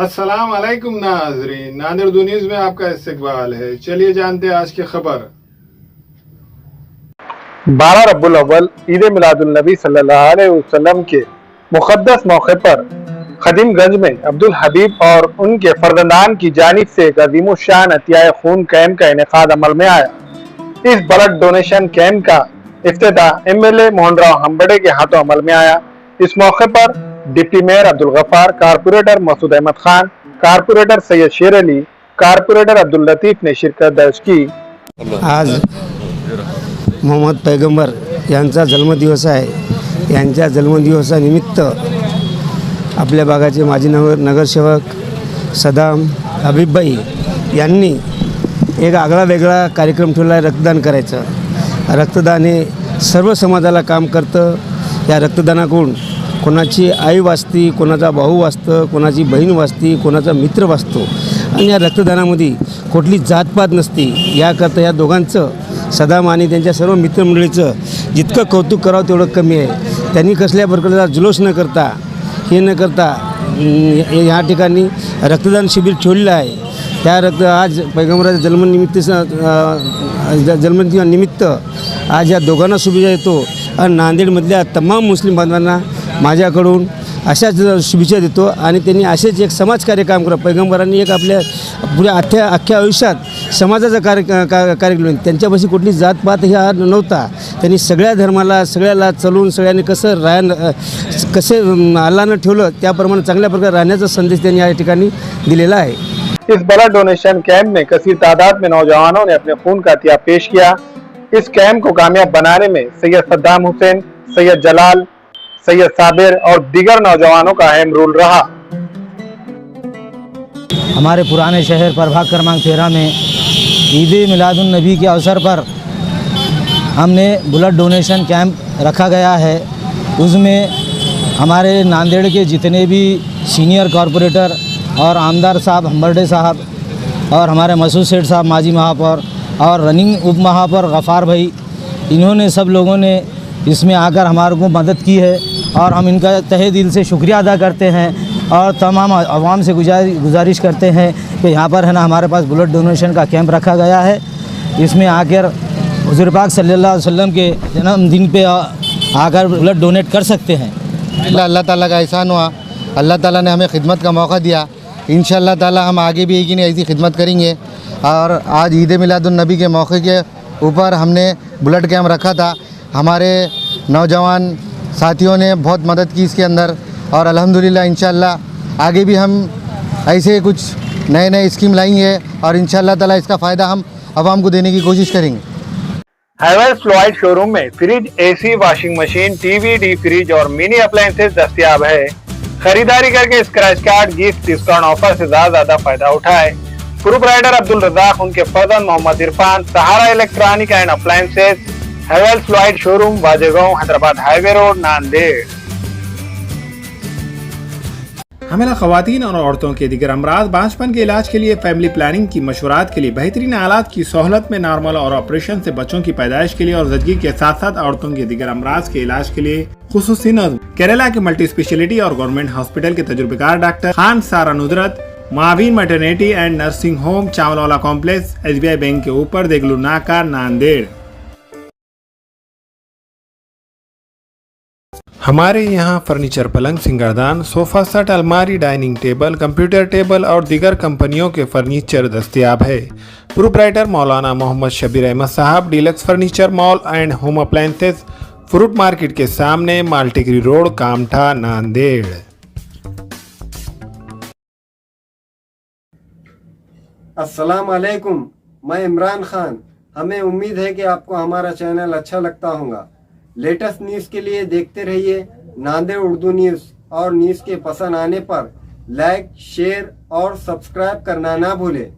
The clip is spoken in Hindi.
अस्सलाम वालेकुम नाज़रीन, नादिर उर्दू न्यूज़ में आपका इस्तकबाल है। चलिए जानते हैं आज की खबर। 12 रब्बुल अव्वल ईद मिलादुन नबी सल्लल्लाहु अलैहि वसल्लम के मुक़द्दस मौके पर खदीमगंज में अब्दुल हबीब और उनके फर्जंदान की जानिब से एक अज़ीम शान अतिया खून कैंप का इनेकाद अमल में आया। इस ब्लड डोनेशन कैंप का इफ्तिताह एमएलए मोहन राव हम्बड़े के हाथों अमल में आया। इस मौके पर deputy mayor Abdul Ghaffar, corporator Masood Ahmed Khan, corporator Syed Sher Ali, corporator Abdul Latif ने शिरकत दर्ज की। आज मोहम्मद पैगंबर यांचा जन्मदिवस आहे। यांच्या जन्मदिवसानिमित्त आपल्या भागाचे माजी नगरसेवक सदाम हबीबभाई यांनी एक आगळा वेगळा कार्यक्रम ठेवला आहे, रक्तदान करायचं। रक्तदान हे सर्व समाजाला काम करतं। या रक्तदानाकडून कोणाची आई वाचती, कोणाचा भाऊ वाचतं, कोणाची बहीण वाचती, कोणाचा मित्र वाचतो आणि या रक्तदानामध्ये कुठली जातपात नसती। याकरता या दोघांचं सदाम आणि त्यांच्या सर्व मित्रमंडळीचं जितकं कौतुक करावं तेवढं कमी आहे। त्यांनी कसल्या प्रकारचा जुलूस न करता या ठिकाणी रक्तदान शिबिर ठेवलेलं आहे। त्या आज पैगंबराच्या जन्मदिनानिमित्त आज या दोघांना शुभेच्छा देतो आणि नांदेडमधल्या तमाम मुस्लिम बांधवांना माझ्याकडून अशाच शुभेच्छा देतो आणि त्यांनी असेच एक समाजकार्य काम करा। पैगंबरांनी एक आपल्या पुऱ्या अख्ख्या आयुष्यात समाजाचा कार्यक्रम त्यांच्यापाशी कुठली जातपात हा नव्हता। त्यांनी सगळ्या धर्माला सगळ्याला चलून सगळ्यांनी कसे अल्लाहनं ठेवलं त्याप्रमाणे चांगल्या प्रकारे राहण्याचा संदेश त्यांनी या ठिकाणी दिलेला आहे। इस ब्लड डोनेशन कैंप में कसीर तादाद में नौजवानों ने अपने खून का अतिया पेश किया। इस कैंप को कामयाब बनाने में सैयद सद्दाम हुसैन, सैयद जलाल, सैयद साबिर और दीगर नौजवानों का अहम रोल रहा। हमारे पुराने शहर प्रभाग क्रमांक 13 में ईद मिलादुन नबी के अवसर पर हमने ब्लड डोनेशन कैंप रखा गया है। उसमें हमारे नांदेड़ के जितने भी सीनियर कॉरपोरेटर और आमदार साहब हम्बर्डे साहब और हमारे मसूद सेठ साहब माजी महापौर और रनिंग उप महापौर गफ़ार भाई, इन्होंने सब लोगों ने इसमें आकर हमारे को मदद की है और हम इनका तहे दिल से शुक्रिया अदा करते हैं और तमाम आवाम से गुजारिश करते हैं कि यहाँ पर है ना हमारे पास ब्लड डोनेशन का कैंप रखा गया है। इसमें आकर हुज़ूर पाक सल्लल्लाहु अलैहि वसल्लम के जन्मदिन पे आकर ब्लड डोनेट कर सकते हैं। अल्लाह ताला का एहसान हुआ, अल्लाह ताला ने हमें खिदमत का मौका दिया। इंशाअल्लाह ताला हम आगे भी एक ऐसी खिदमत करेंगे। और आज ईद मिलादुन नबी के मौके के ऊपर हमने ब्लड कैंप रखा था। हमारे नौजवान साथियों ने बहुत मदद की इसके अंदर और अल्हम्दुलिल्लाह इंशाअल्लाह आगे भी हम ऐसे कुछ नए स्कीम लाएंगे और इंशाअल्लाह ताला इसका फ़ायदा हम आवाम को देने की कोशिश करेंगे। हैवेल्स फ्लोराइड शोरूम में fridge, AC, washing machine, TV, D fridge और मिनी अप्लायंसेस दस्तयाब है। खरीदारी करके scratch card, gift, discount offer से ज्यादा फायदा उठाए। प्रोप्राइटर अब्दुल रज़ाक, उनके फर्जंद Mohammad Irfan, Sahara electronic and appliances, Havells Fluoride showroom, Wajegaon, Hyderabad highway road, Nanded. हमें ख़वातीन और औरतों के दिगर अमराज बांझपन के इलाज के लिए फैमिली प्लानिंग की मशवरात के लिए बेहतरीन आलात की सहूलत में नॉर्मल और ऑपरेशन से बच्चों की पैदाइश के लिए और ज़चगी के साथ साथ औरतों के दिगर अमराज के इलाज के लिए खुसूसी नज़्म केरला के मल्टी स्पेशलिटी और गवर्नमेंट हॉस्पिटल के तजुर्बेकार doctor Khan Sara Nudrat, Maveen maternity and nursing home, Chawalwala complex, SBI bank के ऊपर, देगलू नाका, नांदेड़। हमारे यहाँ फर्नीचर, पलंग, सिंगारदान, सोफा सेट, अलमारी, डाइनिंग टेबल, कंप्यूटर टेबल और दीगर कंपनियों के फर्नीचर दस्तयाब है। प्रोप्राइटर मौलाना मोहम्मद शबीर अहमद साहब, deluxe furniture mall and home appliances, fruit market के सामने, माल्टीगिरी रोड, कामठा, नांदेड़। अस्सलाम वालेकुम, मैं इमरान खान। हमें उम्मीद है कि आपको हमारा चैनल अच्छा लगता होगा। लेटेस्ट न्यूज़ के लिए देखते रहिए नांदेड़ उर्दू न्यूज़ और न्यूज़ के पसंद आने पर लाइक, शेयर और सब्सक्राइब करना ना भूलें।